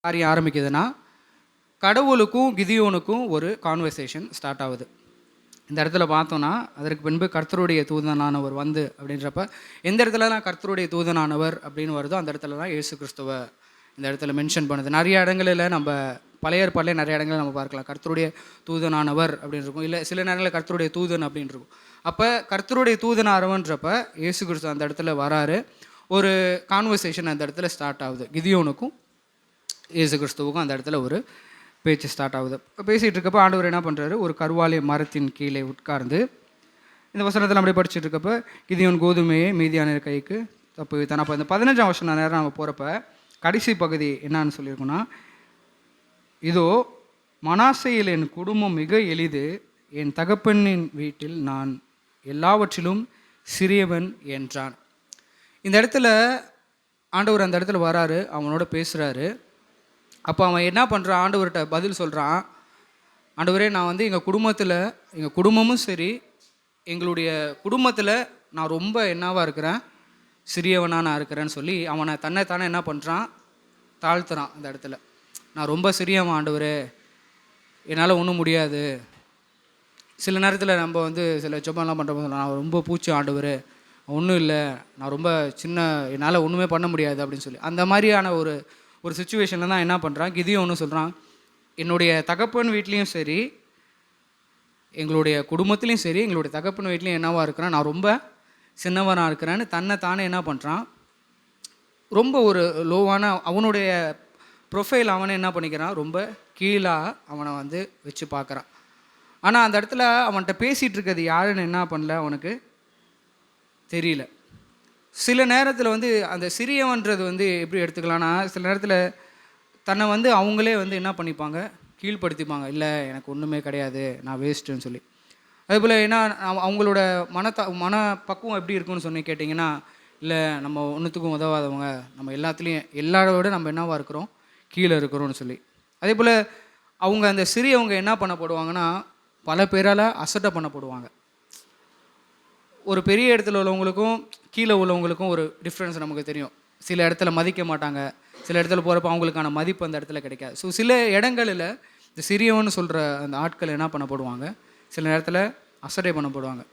காரியம் ஆரம்பிக்குதுன்னா, கடவுளுக்கும் கிதியோனுக்கும் ஒரு கான்வர்சேஷன் ஸ்டார்ட் ஆகுது. இந்த இடத்துல பார்த்தோன்னா, அதற்கு பின்பு கர்த்தருடைய தூதனானவர் வந்து அப்படின்றப்ப, எந்த இடத்துலலாம் கர்த்தருடைய தூதனானவர் அப்படின்னு வருதோ அந்த இடத்துல தான் இயேசு கிறிஸ்துவ இந்த இடத்துல மென்ஷன் பண்ணுது. நிறைய இடங்களில் நம்ம பழைய ஏற்பாட்டிலே நிறைய இடங்களில் நம்ம பார்க்கலாம். கர்த்தருடைய தூதனானவர் அப்படின்னு இருக்கும், இல்லை சில நேரங்களில் கர்த்தருடைய தூதன் அப்படின்னு இருக்கும். அப்போ கர்த்தருடைய தூதனானவன்றப்ப இயேசு கிறிஸ்து அந்த இடத்துல வராரு. ஒரு கான்வர்சேஷன் அந்த இடத்துல ஸ்டார்ட் ஆகுது. கிதியோனுக்கும் இயேசு கிறிஸ்துவுக்கும் அந்த இடத்துல ஒரு பேச்சு ஸ்டார்ட் ஆகுது. பேசிகிட்டு இருக்கப்போ ஆண்டவர் என்ன பண்ணுறாரு, ஒரு கருவாலி மரத்தின் கீழே உட்கார்ந்து இந்த வசனத்தில் அப்படியே படிச்சுட்டு இருக்கப்போ, கிதியோன் கோதுமையை மீதியான கைக்கு தப்பு வைத்தான். அப்போ இந்த 15ஆம் வசனம் நேரம் நம்ம போகிறப்ப கடைசி பகுதி என்னான்னு சொல்லியிருக்கோன்னா, இதோ மனாசேயில் என் குடும்பம் மிக எளிது, என் தகப்பனின் வீட்டில் நான் எல்லாவற்றிலும் சிறியவன் என்றான். இந்த இடத்துல ஆண்டவர் அந்த இடத்துல வராரு, அவனோட பேசுகிறாரு. அப்போ அவன் என்ன பண்ணுறான், ஆண்டவர்கிட்ட பதில் சொல்கிறான். ஆண்டவரே, நான் வந்து எங்கள் குடும்பமும் சரி, எங்களுடைய குடும்பத்தில் நான் ரொம்ப என்னவாக இருக்கிறேன், சிறியவனாக நான் இருக்கிறேன்னு சொல்லி அவனை தன்னைத்தானே என்ன பண்ணுறான், தாழ்த்துறான். அந்த இடத்துல நான் ரொம்ப சிறியவன் ஆண்டவரே, என்னால் ஒன்றும் முடியாது. சில நேரத்தில் நம்ம வந்து சில ஜெபம்லாம் பண்ணுறப்போ நான் ரொம்ப பூச்சி ஆண்டவரே, ஒன்றும் இல்லை, நான் ரொம்ப சின்ன, என்னால் ஒன்றுமே பண்ண முடியாது அப்படின்னு சொல்லி அந்த மாதிரியான ஒரு சுச்சுவேஷனில் தான் என்ன பண்ணுறான், கிதியோன்னு சொல்கிறான், என்னுடைய தகப்பன் வீட்லேயும் சரி, எங்களுடைய குடும்பத்துலேயும் சரி, எங்களுடைய தகப்பன் வீட்லேயும் என்னவாக இருக்கிறேன், நான் ரொம்ப சின்னவனாக இருக்கிறேன்னு தன்னை என்ன பண்ணுறான், ரொம்ப ஒரு லோவான அவனுடைய ப்ரொஃபைல் அவனை என்ன பண்ணிக்கிறான், ரொம்ப கீழாக அவனை வந்து வச்சு பார்க்குறான். ஆனால் அந்த இடத்துல அவன்கிட்ட பேசிகிட்டு இருக்கிறது யாருன்னு என்ன பண்ணல, அவனுக்கு தெரியல. சில நேரத்தில் வந்து அந்த சிறியவன்றது வந்து எப்படி எடுத்துக்கலான்னா, சில நேரத்தில் தன்னை வந்து அவங்களே வந்து என்ன பண்ணிப்பாங்க, கீழ்ப்படுத்திப்பாங்க. இல்லை, எனக்கு ஒன்றுமே கிடையாது, நான் வேஸ்ட்டுன்னு சொல்லி. அதுபோல் என்ன அவங்களோட மன பக்குவம் எப்படி இருக்குன்னு சொன்னி கேட்டிங்கன்னா, இல்லை நம்ம ஒன்றுத்துக்கும் உதவாதவங்க, நம்ம எல்லாத்துலேயும் எல்லாரோட நம்ம என்னவாக இருக்கிறோம், கீழே இருக்கிறோன்னு சொல்லி. அதே போல் அவங்க அந்த சிறியவங்க என்ன பண்ணப்படுவாங்கன்னா, பல பேரால் அசட்டை பண்ணப்படுவாங்க. ஒரு பெரிய இடத்துல உள்ளவங்களுக்கும் கீழே உள்ளவங்களுக்கும் ஒரு டிஃப்ரென்ஸ் நமக்கு தெரியும். சில இடத்துல மதிக்க மாட்டாங்க, சில இடத்துல போகிறப்ப அவங்களுக்கான மதிப்பு அந்த இடத்துல கிடைக்காது. ஸோ சில இடங்களில் இந்த சிறியவன்னு சொல்கிற அந்த ஆட்கள் என்ன பண்ணப்படுவாங்க, சில நேரத்தில் அசட்டை பண்ணப்படுவாங்க.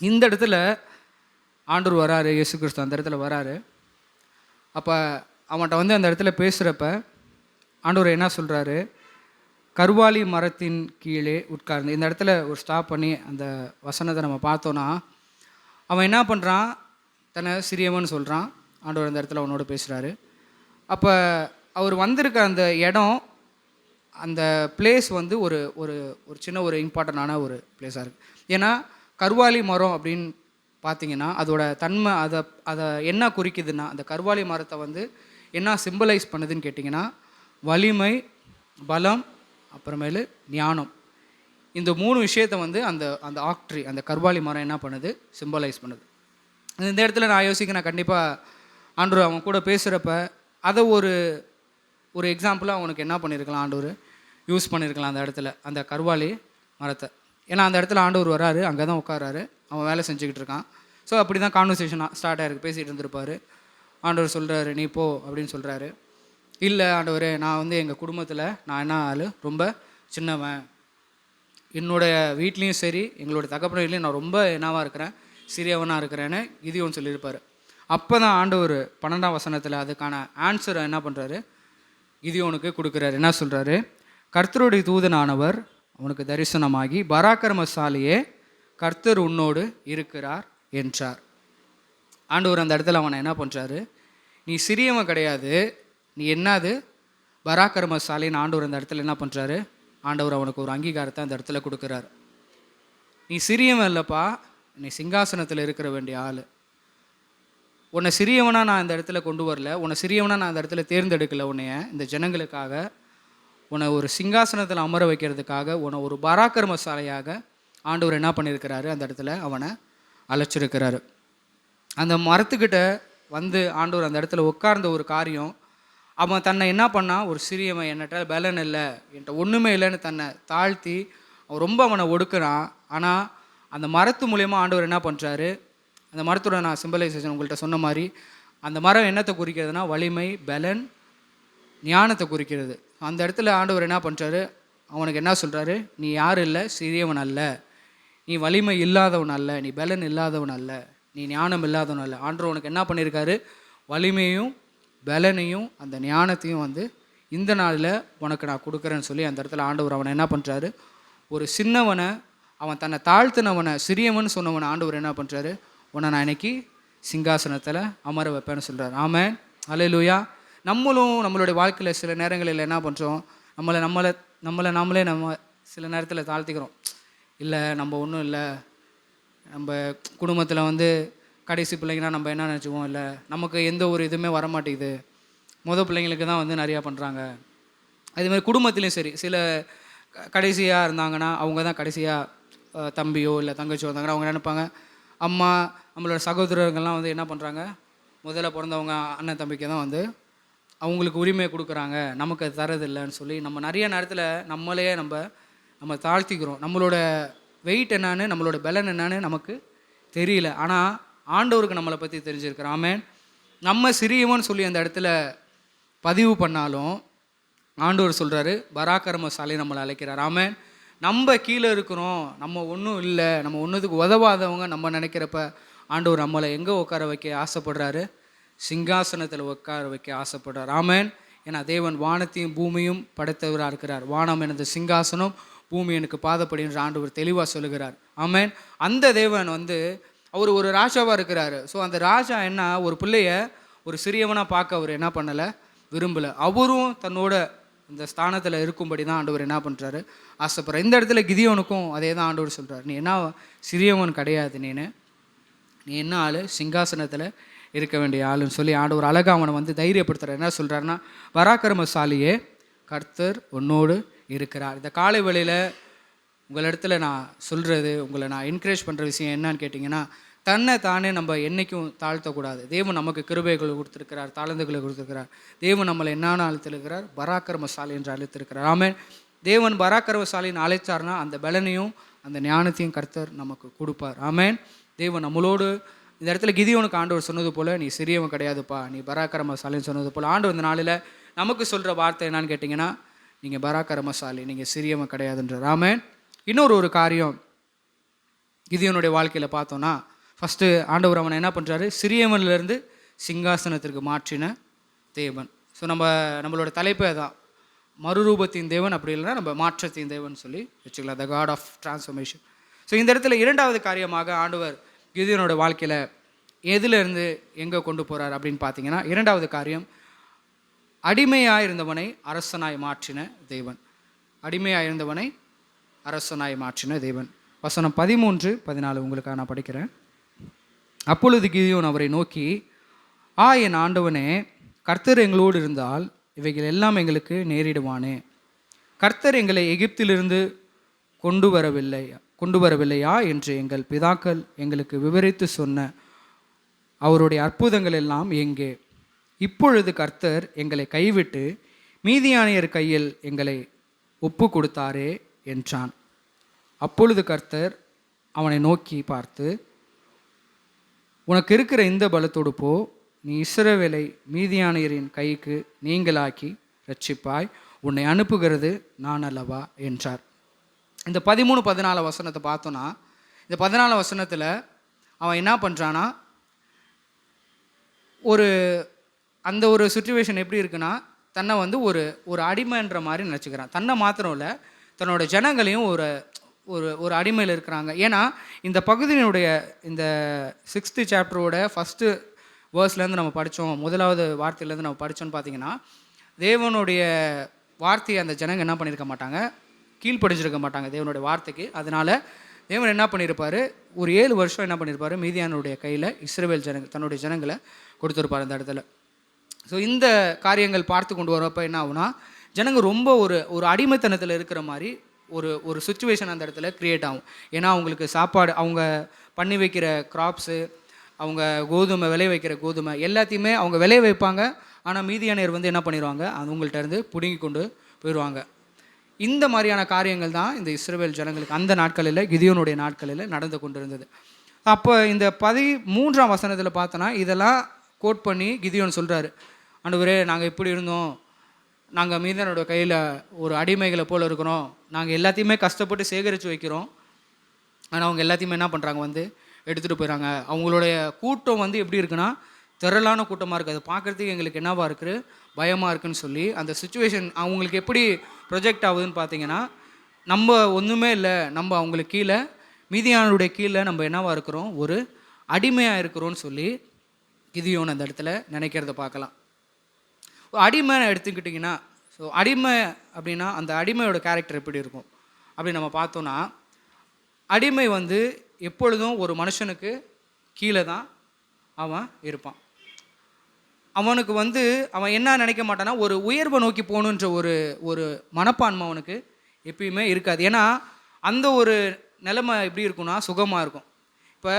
இந்த இடத்துல ஆண்டவர் வராரு, இயேசு கிறிஸ்து அந்த இடத்துல வராரு. அப்போ அவன்கிட்ட வந்து அந்த இடத்துல பேசுகிறப்ப ஆண்டவர் என்ன சொல்கிறாரு, கருவாலி மரத்தின் கீழே உட்கார்ந்து. இந்த இடத்துல ஒரு ஸ்டாப் பண்ணி அந்த வசனத்தை நம்ம பார்த்தோன்னா, அவன் என்ன பண்ணுறான், தன்னை சிறியவன் சொல்கிறான். ஆண்டவர் அந்த இடத்துல அவனோட பேசுகிறாரு. அப்போ அவர் வந்திருக்க அந்த இடம், அந்த பிளேஸ் வந்து ஒரு ஒரு ஒரு சின்ன ஒரு இம்பார்ட்டண்டான ஒரு பிளேஸாக இருக்குது. ஏன்னா கருவாலி மரம் அப்படின்னு பார்த்தீங்கன்னா அதோட தன்மை அதை என்ன குறிக்குதுன்னா, அந்த கருவாலி மரத்தை வந்து என்ன சிம்பலைஸ் பண்ணுதுன்னு கேட்டிங்கன்னா, வலிமை, பலம், அப்புறமேலு ஞானம். இந்த 3 விஷயத்தை வந்து அந்த அந்த ஆக்ட்ரி, அந்த கருவாலி மரம் என்ன பண்ணுது, சிம்பலைஸ் பண்ணுது. இந்த இடத்துல நான் யோசிக்கிறேன், கண்டிப்பாக ஆண்டவர் அவன் கூட பேசுகிறப்ப அதை ஒரு எக்ஸாம்பிளாக அவனுக்கு என்ன பண்ணியிருக்கலாம், ஆண்டவர் யூஸ் பண்ணியிருக்கலாம் அந்த இடத்துல, அந்த கருவாலி மரத்தை. ஏன்னா அந்த இடத்துல ஆண்டவர் வராரு, அங்கே தான் உட்காராரு, அவன் வேலை செஞ்சுக்கிட்டு இருக்கான். ஸோ அப்படி தான் கான்வர்சேஷன் ஸ்டார்ட் ஆகிருக்கு, பேசிகிட்டு இருந்திருப்பார். ஆண்டவர் சொல்கிறாரு, நீ போ அப்படின்னு சொல்கிறாரு. இல்லை ஆண்டவரே, நான் வந்து எங்கள் குடும்பத்தில் நான் என்ன ஆள், ரொம்ப சின்னவன், என்னுடைய வீட்லேயும் சரி, எங்களுடைய தகப்பன வீட்லேயும் நான் ரொம்ப என்னவாக இருக்கிறேன், சிறியவனாக இருக்கிறேன்னு கிதியோன் சொல்லியிருப்பார். அப்போ தான் ஆண்டவர் 12ஆம் வசனத்தில் அதுக்கான ஆன்சரை என்ன பண்ணுறாரு, கிதியோனுக்கு கொடுக்குறாரு. என்ன சொல்கிறாரு, கர்த்தருடைய தூதனானவர் அவனுக்கு தரிசனமாகி, பராக்கிரமசாலியே, கர்த்தர் உன்னோடு இருக்கிறார் என்றார். ஆண்டவர் அந்த இடத்துல அவனை என்ன பண்ணுறாரு, நீ சிறியவன் கிடையாது, நீ என்னது பராக்கிரமசாலின்னு ஆண்டவர் அந்த இடத்துல என்ன பண்ணுறாரு, ஆண்டவர் அவனுக்கு ஒரு அங்கீகாரத்தை அந்த இடத்துல கொடுக்குறாரு. நீ சிறியவன் இல்லைப்பா, நீ சிங்காசனத்தில் இருக்கிற வேண்டிய ஆள். உன்னை சிறியவனாக நான் இந்த இடத்துல கொண்டு வரல, உன்னை சிறியவனாக நான் இந்த இடத்துல தேர்ந்தெடுக்கலை. உன்னைய இந்த ஜனங்களுக்காக, உன்னை ஒரு சிங்காசனத்தில் அமர வைக்கிறதுக்காக, உன்னை ஒரு பராக்கிரமசாலியாக ஆண்டவர் என்ன பண்ணியிருக்கிறாரு, அந்த இடத்துல அவனை அழைச்சிருக்கிறாரு. அந்த மரத்துக்கிட்ட வந்து ஆண்டவர் அந்த இடத்துல உட்கார்ந்த ஒரு காரியம், அவன் தன்னை என்ன பண்ணான், ஒரு சிறியவன், என்கிட்ட பலன் இல்லை, என்கிட்ட ஒன்றுமே இல்லைன்னு தன்னை தாழ்த்தி அவன் ரொம்ப அவனை ஒடுக்குறான். ஆனால் அந்த மரத்து மூலயமா ஆண்டவர் என்ன பண்ணுறாரு, அந்த மரத்தோட நான் சிம்பலைசேஷன் உங்கள்கிட்ட சொன்ன மாதிரி, அந்த மரம் என்னத்தை குறிக்கிறதுனா வலிமை, பலன், ஞானத்தை குறிக்கிறது. அந்த இடத்துல ஆண்டவர் என்ன பண்ணுறாரு, அவனுக்கு என்ன சொல்கிறாரு, நீ யார் இல்லை, சிறியவன் அல்ல, நீ வலிமை இல்லாதவன் அல்ல, நீ பலன் இல்லாதவன் அல்ல, நீ ஞானம் இல்லாதவன் அல்ல. ஆண்டவர் உனக்கு என்ன பண்ணியிருக்காரு, வலிமையும் பலனையும் அந்த ஞானத்தையும் வந்து இந்த நாளில் உனக்கு நான் கொடுக்குறேன்னு சொல்லி அந்த இடத்துல ஆண்டவர் அவனை என்ன பண்ணுறாரு, ஒரு சின்னவனை, அவன் தன்னை தாழ்த்தினவனை, சிறியவன் சொன்னவனை ஆண்டவர் என்ன பண்ணுறாரு, உன்னை நான் இன்னைக்கு சிங்காசனத்தில் அமர வைப்பேன்னு சொல்கிறார். ஆமென், அல்லேலூயா. நம்மளும் நம்மளுடைய வாழ்க்கையில் சில நேரங்களில் என்ன பண்ணுறோம், நம்மளை நம்ம சில நேரத்தில் தாழ்த்திக்கிறோம். இல்லை நம்ம ஒன்றும் இல்லை, நம்ம குடும்பத்தில் வந்து கடைசி பிள்ளைங்கன்னா நம்ம என்ன நினச்சிக்குவோம், இல்லை நமக்கு எந்த ஒரு இதுவுமே வரமாட்டேங்குது, பிள்ளைங்களுக்கு தான் வந்து நிறையா பண்ணுறாங்க. அதுமாதிரி குடும்பத்துலேயும் சரி, சில கடைசியாக இருந்தாங்கன்னா அவங்க தான் கடைசியாக தம்பியோ இல்லை தங்கச்சியோ இருந்தாங்கன்னா அவங்க நினைப்பாங்க, அம்மா நம்மளோட சகோதரர்கள்லாம் வந்து என்ன பண்ணுறாங்க, முதல்ல பிறந்தவங்க அண்ணன் தம்பிக்கு தான் வந்து அவங்களுக்கு உரிமை கொடுக்குறாங்க, நமக்கு அது தரதில்லைன்னு சொல்லி நம்ம நிறைய நேரத்தில் நம்மளையே நம்ம தாழ்த்திக்கிறோம். நம்மளோட வெயிட் என்னான்னு, நம்மளோட பலன் என்னான்னு நமக்கு தெரியல. ஆனால் ஆண்டவருக்கு நம்மளை பற்றி தெரிஞ்சிருக்கிறோம். ஆமென். நம்ம சிறியவன்னு சொல்லி அந்த இடத்துல பதிவு பண்ணாலும் ஆண்டவர் சொல்கிறாரு, பராக்கிரமசாலி நம்மளை அழைக்கிறார். ஆமென். நம்ம கீழே இருக்கிறோம், நம்ம ஒன்றும் இல்லை, நம்ம ஒன்றுத்துக்கு உதவாதவங்க நம்ம நினைக்கிறப்ப ஆண்டவர் நம்மளை எங்கே உட்கார வைக்க ஆசைப்படுறாரு, சிங்காசனத்தில் உட்கார வைக்க ஆசைப்படுறார். ஆமென். ஏன்னா தேவன் வானத்தையும் பூமியும் படைத்தவராக இருக்கிறார். வானம் எனது சிங்காசனம், பூமி எனக்கு பாதப்படி என்று ஆண்டவர் தெளிவாக சொல்லுகிறார். ஆமென். அந்த தேவன் வந்து அவர் ஒரு ராஜாவாக இருக்கிறாரு. ஸோ அந்த ராஜா என்ன, ஒரு பிள்ளைய ஒரு சிறியவனாக பார்க்க அவர் என்ன பண்ணலை, விரும்பலை. அவரும் தன்னோட இந்த ஸ்தானத்தில் இருக்கும்படி தான் ஆண்டவர் என்ன பண்ணுறாரு, ஆசைப்படுறார். இந்த இடத்துல கிதியோனுக்கும் அதே தான் ஆண்டவர் சொல்கிறார், நீ என்ன சிறியவன் கிடையாது, நீ என்ன ஆள், சிங்காசனத்தில் இருக்க வேண்டிய ஆளுன்னு சொல்லி ஆண்டவர் அழகாக அவனை வந்து தைரியப்படுத்துகிறார். என்ன சொல்கிறாருன்னா, பராக்கிரமசாலியே கர்த்தர் உன்னோடு இருக்கிறார். இந்த காலை வேளையில் உங்களிடத்துல நான் சொல்கிறது, உங்களை நான் என்கரேஜ் பண்ணுற விஷயம் என்னன்னு கேட்டிங்கன்னா, தன்னை தானே நம்ம என்றைக்கும் தாழ்த்தக்கூடாது. தேவன் நமக்கு கிருபைகளை கொடுத்துருக்கிறார், தாளந்துகளை கொடுத்துருக்கிறார். தேவன் நம்மளை என்னென்ன அழைத்திருக்கிறார், பராக்கிரமசாலி என்று அழைத்திருக்கிறார். ஆமென். தேவன் பராக்கிரமசாலின்னு அழைச்சார்னா அந்த பலனையும் அந்த ஞானத்தையும் கர்த்தர் நமக்கு கொடுப்பார். ஆமென். தேவன் நம்மளோடு இந்த இடத்துல கிதியோனுக்கு ஆண்டவர் சொன்னது போல், நீ சிறியவன் கிடையாதுப்பா, நீ பராக்கிரமசாலின்னு சொன்னது போல் ஆண்டவர் இந்த நாளில் நமக்கு சொல்கிற வார்த்தை என்னன்னு கேட்டிங்கன்னா, நீங்கள் பராக்கிரமசாலி, நீங்கள் சிறியவன் கிடையாதுன்றார். ஆமென். இன்னொரு காரியம் கிதியோனுடைய வாழ்க்கையில் பார்த்தோன்னா, ஃபஸ்ட்டு ஆண்டவர் அவனை என்ன பண்ணுறாரு, சிறியவனிலிருந்து சிங்காசனத்திற்கு மாற்றின தேவன். ஸோ நம்மளோட தலைப்பே தான், மறுரூபத்தின் தேவன், அப்படி இல்லைன்னா நம்ம மாற்றத்தின் தேவன் சொல்லி வச்சுக்கலாம், த காட் ஆஃப் டிரான்ஸ்ஃபர்மேஷன். ஸோ இந்த இடத்துல இரண்டாவது காரியமாக ஆண்டவர் கிதியோனோட வாழ்க்கையில் எதிலிருந்து எங்கே கொண்டு போகிறார் அப்படின்னு பார்த்தீங்கன்னா, இரண்டாவது காரியம், அடிமையாக இருந்தவனை அரசனாய் மாற்றின தேவன். அடிமையாக இருந்தவனை அரசனாய் மாற்றின தேவன். வசனம் 13-14 உங்களுக்காக நான் படிக்கிறேன். அப்பொழுது கிதியோன் அவரை நோக்கி, என் ஆண்டவனே, கர்த்தர் எங்களோடு இருந்தால் இவைகள் எல்லாம் எங்களுக்கு நேரிடுவானே. கர்த்தர் எங்களை எகிப்திலிருந்து கொண்டு வரவில்லையா என்று எங்கள் பிதாக்கள் எங்களுக்கு விவரித்து சொன்ன அவருடைய அற்புதங்கள் எல்லாம் எங்கே? இப்பொழுது கர்த்தர் எங்களை கைவிட்டு மீதியானியர் கையில் எங்களை ஒப்பு கொடுத்தாரே என்றான். அப்பொழுது கர்த்தர் அவனை நோக்கி பார்த்து, உனக்கு இருக்கிற இந்த பலத்தோடு போ, நீ இஸ்ரவேலை மீதியானியரின் கைக்கு நீங்களாக்கி ரட்சிப்பாய், உன்னை அனுப்புகிறது நான் அல்லவா என்றார். இந்த 13-14 வசனத்தை பார்த்தோன்னா, இந்த 14 வசனத்தில் அவன் என்ன பண்ணுறான்னா, அந்த ஒரு சுச்சுவேஷன் எப்படி இருக்குன்னா, தன்னை வந்து ஒரு அடிமைன்ற மாதிரி நினச்சிக்கிறான். தன்னை மாத்திரம் இல்லை, தன்னோட ஜனங்களையும் ஒரு அடிமையில் இருக்கிறாங்க. ஏன்னா இந்த பகுதியினுடைய இந்த 6th சாப்டரோட ஃபஸ்ட்டு வேர்ஸ்லேருந்து நம்ம படித்தோம், முதலாவது வார்த்தையிலேருந்து நம்ம படித்தோன்னு பார்த்தீங்கன்னா, தேவனுடைய வார்த்தையை அந்த ஜனங்க என்ன பண்ணியிருக்க மாட்டாங்க, கீழ்ப்படிஞ்சிருக்க மாட்டாங்க தேவனுடைய வார்த்தைக்கு. அதனால் தேவன் என்ன பண்ணியிருப்பார், ஒரு 7 வருஷம் என்ன பண்ணியிருப்பார், மீதியானுடைய கையில் இஸ்ரவேல் தன்னுடைய ஜனங்களை கொடுத்துருப்பார் அந்த இடத்துல. ஸோ இந்த காரியங்கள் பார்த்து கொண்டு வரப்போ என்ன ஆகுனா, ஜனங்க ரொம்ப ஒரு அடிமைத்தனத்தில் இருக்கிற மாதிரி ஒரு சுச்சுவேஷன் அந்த இடத்துல க்ரியேட் ஆகும். ஏன்னா அவங்களுக்கு சாப்பாடு, அவங்க பண்ணி வைக்கிற கிராப்ஸு, அவங்க கோதுமை விளைய வைக்கிற கோதுமை எல்லாத்தையுமே அவங்க விளைய வைப்பாங்க. ஆனால் மீதியானியர் வந்து என்ன பண்ணிடுவாங்க, அவங்கள்ட்ட இருந்து பிடுங்கி கொண்டு போயிடுவாங்க. இந்த மாதிரியான காரியங்கள் தான் இந்த இஸ்ரவேல் ஜனங்களுக்கு அந்த நாட்களில், கிதியோனுடைய நாட்களில் நடந்து கொண்டு இருந்தது. அப்போ இந்த 13ஆம் வசனத்தில் பார்த்தோன்னா இதெல்லாம் கோட் பண்ணி கிதியோன் சொல்கிறாரு, ஆண்டவரே நாங்கள் இப்படி இருந்தோம், நாங்கள் மீதியானோட கையில் ஒரு அடிமைகளை போல் இருக்கிறோம், நாங்கள் எல்லாத்தையுமே கஷ்டப்பட்டு சேகரித்து வைக்கிறோம், ஆனால் அவங்க எல்லாத்தையுமே என்ன பண்ணுறாங்க வந்து எடுத்துகிட்டு போயிடறாங்க. அவங்களுடைய கூட்டம் வந்து எப்படி இருக்குன்னா திரளான கூட்டமாக இருக்குது. அது பார்க்குறதுக்கு எங்களுக்கு என்னவாக இருக்குது, பயமாக இருக்குதுன்னு சொல்லி அந்த சுச்சுவேஷன் அவங்களுக்கு எப்படி ப்ரொஜெக்ட் ஆகுதுன்னு பார்த்தீங்கன்னா, நம்ம ஒன்றுமே இல்லை, நம்ம அவங்களுக்கு கீழே மீதியானுடைய கீழே நம்ம என்னவாக இருக்கிறோம், ஒரு அடிமையாக இருக்கிறோன்னு சொல்லி கிதியோன் அந்த இடத்துல நினைக்கிறத பார்க்கலாம். அடிமை எடுத்துக்கிட்டிங்கன்னா, ஸோ அடிமை அப்படின்னா அந்த அடிமையோட கேரக்டர் எப்படி இருக்கும் அப்படி நம்ம பார்த்தோன்னா, அடிமை வந்து எப்பொழுதும் ஒரு மனுஷனுக்கு கீழே தான் அவன் இருப்பான். அவனுக்கு வந்து அவன் என்ன நினைக்க மாட்டான்னா, ஒரு உயர்வை நோக்கி போகணுன்ற ஒரு ஒரு மனப்பான்மை அவனுக்கு எப்பயுமே இருக்காது. ஏன்னா அந்த ஒரு நிலைமை எப்படி இருக்குன்னா சுகமாக இருக்கும். இப்போ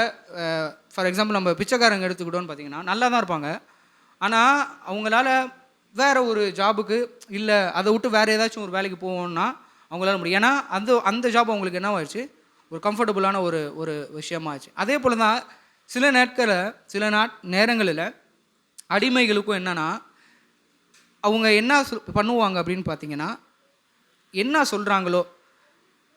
ஃபார் எக்ஸாம்பிள் நம்ம பிச்சைக்காரங்க எடுத்துக்கிட்டோன்னு பார்த்தீங்கன்னா நல்லா தான் இருப்பாங்க, ஆனால் அவங்களால வேறு ஒரு ஜாபுக்கு இல்லை அதை விட்டு வேறு ஏதாச்சும் ஒரு வேலைக்கு போவோன்னா அவங்களால முடியும். ஏன்னா அந்த ஜாப் அவங்களுக்கு என்னவாகிடுச்சு, ஒரு கம்ஃபர்டபுளான ஒரு ஒரு விஷயமாச்சு. அதே போல் தான் சில நேரங்களில் அடிமைகளுக்கும் என்னென்னா, அவங்க என்ன பண்ணுவாங்க அப்படின்னு பார்த்தீங்கன்னா, என்ன சொல்கிறாங்களோ,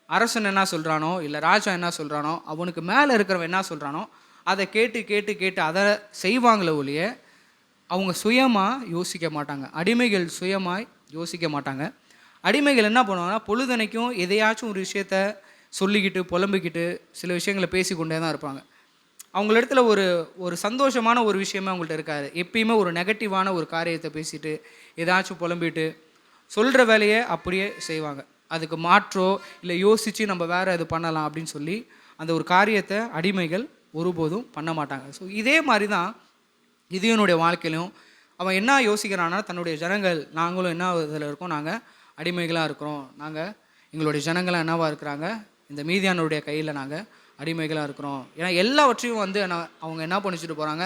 அரசன் என்ன சொல்கிறானோ இல்லை ராஜா என்ன சொல்கிறானோ, அவனுக்கு மேலே இருக்கிறவன் என்ன சொல்கிறானோ அதை கேட்டு கேட்டு கேட்டு அதை செய்வாங்களே ஒழிய அவங்க சுயமாக யோசிக்க மாட்டாங்க. அடிமைகள் சுயமாய் யோசிக்க மாட்டாங்க. அடிமைகள் என்ன பண்ணுவாங்கன்னா, பொழுதனைக்கும் எதையாச்சும் ஒரு விஷயத்த சொல்லிக்கிட்டு புலம்பிக்கிட்டு சில விஷயங்களை பேசிக்கொண்டே தான் இருப்பாங்க. அவங்கள இடத்துல ஒரு ஒரு சந்தோஷமான ஒரு விஷயமே அவங்கள்ட்ட இருக்காது. எப்பயுமே ஒரு நெகட்டிவான ஒரு காரியத்தை பேசிட்டு ஏதாச்சும் புலம்பிட்டு சொல்கிற வேலையை அப்படியே செய்வாங்க. அதுக்கு மாற்றோ இல்லை யோசித்து நம்ம வேறு இது பண்ணலாம் அப்படின்னு சொல்லி அந்த ஒரு காரியத்தை அடிமைகள் ஒருபோதும் பண்ண மாட்டாங்க. ஸோ இதே மாதிரி தான் கிதியோனுடைய வாழ்க்கையிலும் அவன் என்ன யோசிக்கிறான்னா, தன்னுடைய ஜனங்கள் நாங்களும் என்ன இதில் இருக்கோம், நாங்கள் அடிமைகளாக இருக்கிறோம், நாங்கள் எங்களுடைய ஜனங்களாக என்னவாக இருக்கிறாங்க, இந்த மீதியானுடைய கையில் நாங்கள் அடிமைகளாக இருக்கிறோம். ஏன்னா எல்லாவற்றையும் வந்து அவங்க என்ன பண்ணிச்சுட்டு போகிறாங்க,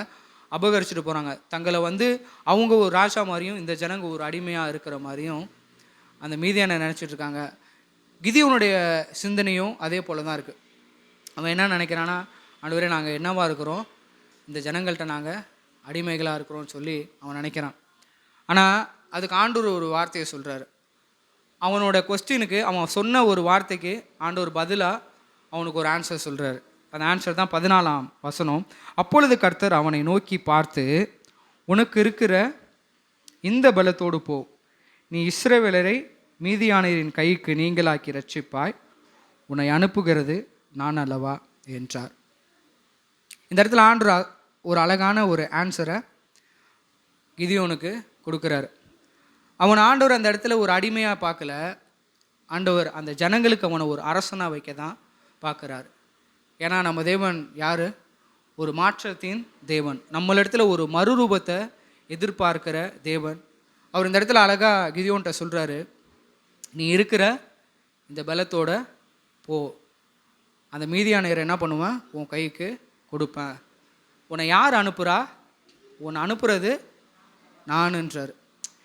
அபகரிச்சுட்டு போகிறாங்க. தங்களை வந்து அவங்க ஒரு ராஜா மாதிரியும் இந்த ஜனங்க ஒரு அடிமையாக இருக்கிற மாதிரியும் அந்த மீதியான நினச்சிட்டு இருக்காங்க. கிதியோனுடைய சிந்தனையும் அதே போல் தான் இருக்குது. அவன் என்ன நினைக்கிறான்னா, ஆண்டவரே நாங்கள் என்னவாக இருக்கிறோம், இந்த ஜனங்கள்கிட்ட நாங்கள் அடிமைகளாக இருக்கிறோம்னு சொல்லி அவன் நினைக்கிறான். ஆனால் அதுக்கு ஆண்டவர் ஒரு வார்த்தையை சொல்கிறாரு. அவனோட கொஸ்டினுக்கு அவன் சொன்ன ஒரு வார்த்தைக்கு ஆண்டவர் பதிலாக அவனுக்கு ஒரு ஆன்சர் சொல்கிறாரு. அந்த ஆன்சர் தான் 14ஆம் வசனம். அப்பொழுது கர்த்தர் அவனை நோக்கி பார்த்து, உனக்கு இருக்கிற இந்த பலத்தோடு போ, நீ இஸ்ரவேலரை மீதியானரின் கைக்கு நீங்களாக்கி ரட்சிப்பாய், உன்னை அனுப்புகிறது நான் அல்லவா என்றார். இந்த இடத்துல ஆண்டவர் ஒரு அழகான ஒரு ஆன்சரை கிதியோனுக்கு கொடுக்குறாரு. அவன் ஆண்டவர் அந்த இடத்துல ஒரு அடிமையாக பார்க்கல, ஆண்டவர் அந்த ஜனங்களுக்கு அவனை ஒரு அரசனாக வைக்க தான் பார்க்குறாரு. ஏன்னா நம்ம தேவன் யார், ஒரு மாற்றத்தின் தேவன், நம்மளிடத்துல ஒரு மறுரூபத்தை எதிர்பார்க்கிற தேவன். அவர் இந்த இடத்துல அழகாக கிதியோன்ட்ட சொல்கிறாரு, நீ இருக்கிற இந்த பலத்தோட போ, அந்த மீதியானவரை என்ன பண்ணுவேன், உன் கைக்கு கொடுப்பேன். உன்னை யார் அனுப்புகிறா, உன்னை அனுப்புறது நானுன்றார்.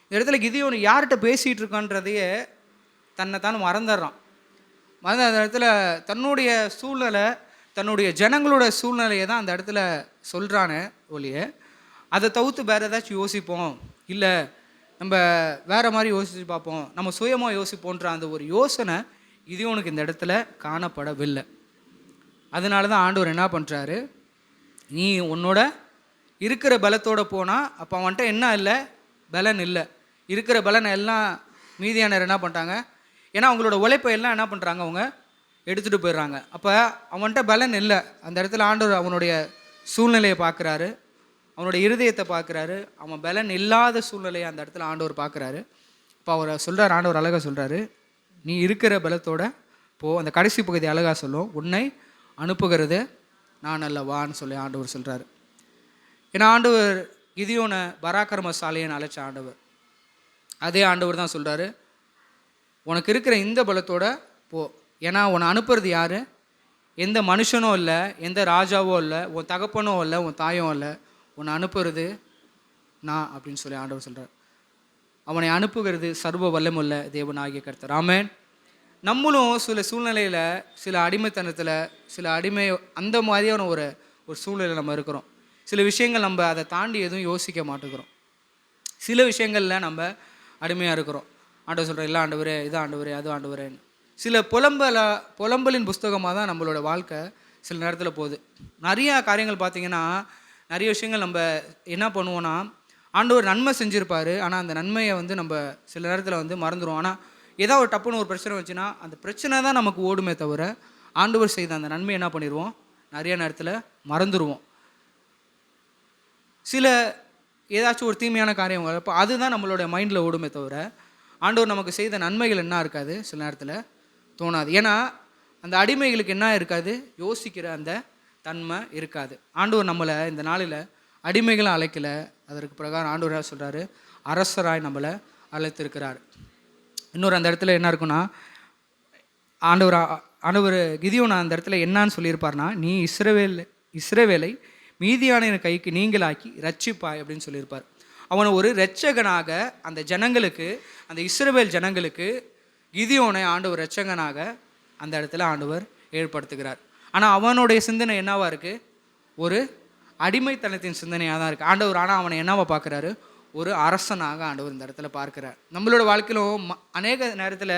இந்த இடத்துல கிதியோன் யார்கிட்ட பேசிகிட்டு இருக்கான்றதையே தன்னைத்தான் மறந்துடுறான். மறந்த அந்த இடத்துல தன்னுடைய சூழ்நிலை, தன்னுடைய ஜனங்களோட சூழ்நிலையை தான் அந்த இடத்துல சொல்கிறானே ஒழிய அதை தவிர்த்து வேறு ஏதாச்சும் யோசிப்போம், இல்லை நம்ம வேறு மாதிரி யோசித்து பார்ப்போம், நம்ம சுயமாக யோசிப்போன்ற அந்த ஒரு யோசனை கிதியோனுக்கு இந்த இடத்துல காணப்படவில்லை. அதனால தான் ஆண்டவர் என்ன பண்ணுறாரு, நீ உன்னோட இருக்கிற பலத்தோடு போனால், அப்போ அவன்கிட்ட என்ன இல்லை, பலன் இல்லை. இருக்கிற பலனை எல்லாம் மீதியானர் என்ன பண்ணிட்டாங்க, ஏன்னா அவங்களோட உழைப்பை எல்லாம் என்ன பண்ணுறாங்க, அவங்க எடுத்துகிட்டு போயிடுறாங்க. அப்போ அவன்கிட்ட பலன் இல்லை. அந்த இடத்துல ஆண்டவர் அவனுடைய சூழ்நிலையை பார்க்குறாரு, அவனுடைய இருதயத்தை பார்க்குறாரு. அவன் பலன் இல்லாத சூழ்நிலையை அந்த இடத்துல ஆண்டவர் பார்க்குறாரு. இப்போ அவர் சொல்கிறார், ஆண்டவர் அழகாக சொல்கிறாரு, நீ இருக்கிற பலத்தோட போ. அந்த கடைசி பகுதி அழகாக சொல்லும், உன்னை அனுப்புகிறது நான் அல்லவான்னு சொல்லி ஆண்டவர் சொல்கிறாரு. ஏன்னா ஆண்டவர் கிதியோனை பராக்கிரமசாலின்னு அழைச்ச ஆண்டவர். அதே ஆண்டவர் தான் சொல்கிறாரு, உனக்கு இருக்கிற இந்த பலத்தோட போ. ஏன்னா உன்னை அனுப்புறது யார், எந்த மனுஷனோ இல்லை, எந்த ராஜாவோ இல்லை, உன் தகப்பனோ இல்லை, உன் தாயோ இல்லை, உன்னை அனுப்புறது நான் அப்படின்னு சொல்லி ஆண்டவர் சொல்கிறார். அவனை அனுப்புகிறது சர்வ வல்லமுள்ள தேவனாகிய கர்த்தர். ஆமென். நம்மளும் சில சூழ்நிலையில், சில அடிமைத்தனத்தில், சில அடிமை அந்த மாதிரியான ஒரு சூழ்நிலையில் நம்ம இருக்கிறோம். சில விஷயங்கள் நம்ம அதை தாண்டி எதுவும் யோசிக்க மாட்டேங்கிறோம். சில விஷயங்களில் நம்ம அடிமையாக இருக்கிறோம். ஆண்டவர் சொல்கிறார், இல்லை ஆண்டவரே, இது ஆண்டவரே, அது ஆண்டவரேன்னு. சில புலம்பலின் புஸ்தகமாக தான் நம்மளோட வாழ்க்கை சில நேரத்தில் போகுது. நிறையா காரியங்கள் பார்த்திங்கன்னா, நிறைய விஷயங்கள் நம்ம என்ன பண்ணுவோன்னா, ஆண்டவர் நன்மை செஞ்சுருப்பார், ஆனால் அந்த நன்மையை வந்து நம்ம சில நேரத்தில் வந்து மறந்துடுவோம். ஆனால் ஏதோ ஒரு டப்புன்னு ஒரு பிரச்சனை வச்சுன்னா அந்த பிரச்சனை தான் நமக்கு ஓடுமே தவிர ஆண்டவர் செய்த அந்த நன்மை என்ன பண்ணிடுவோம், நிறைய நேரத்தில் மறந்துடுவோம். சில ஏதாச்சும் ஒரு தீமையான காரியம் வரப்போ அதுதான் நம்மளோட மைண்டில் ஓடுமே தவிர ஆண்டவர் நமக்கு செய்த நன்மைகள் என்ன இருக்காது, சில நேரத்தில் தோணாது. ஏன்னா அந்த அடிமைகளுக்கு என்ன இருக்காது, யோசிக்கிற அந்த தன்மை இருக்காது. ஆண்டவர் நம்மளை இந்த நாளில் அடிமைகளை அழைக்கல, அதற்கு பிரகாரம் ஆண்டவர் சொல்கிறாரு, அரசராய் நம்மளை அழைத்திருக்கிறார். இன்னொரு அந்த இடத்துல என்ன இருக்குன்னா, ஆண்டவர் கிதியோன் அந்த இடத்துல என்னான்னு சொல்லியிருப்பார்னா, நீ இஸ்ரவேலை மீதியான கைக்கு நீங்களாக்கி ரட்சிப்பாய் அப்படின்னு சொல்லியிருப்பார். அவனை ஒரு இரட்சகனாக அந்த ஜனங்களுக்கு, அந்த இஸ்ரவேல் ஜனங்களுக்கு கிதியோனை ஆண்டவர் இரட்சகனாக அந்த இடத்துல ஆண்டவர் ஏற்படுத்துகிறார். ஆனால் அவனுடைய சிந்தனை என்னவா இருக்குது, ஒரு அடிமைத்தனத்தின் சிந்தனையாக தான் இருக்குது. ஆண்டவர் ஆனால் அவனை என்னவா பார்க்குறாரு, ஒரு அரசனாக ஆண்டவர் இந்த இடத்துல பார்க்குறார். நம்மளோட வாழ்க்கையிலும் அநேக நேரத்தில்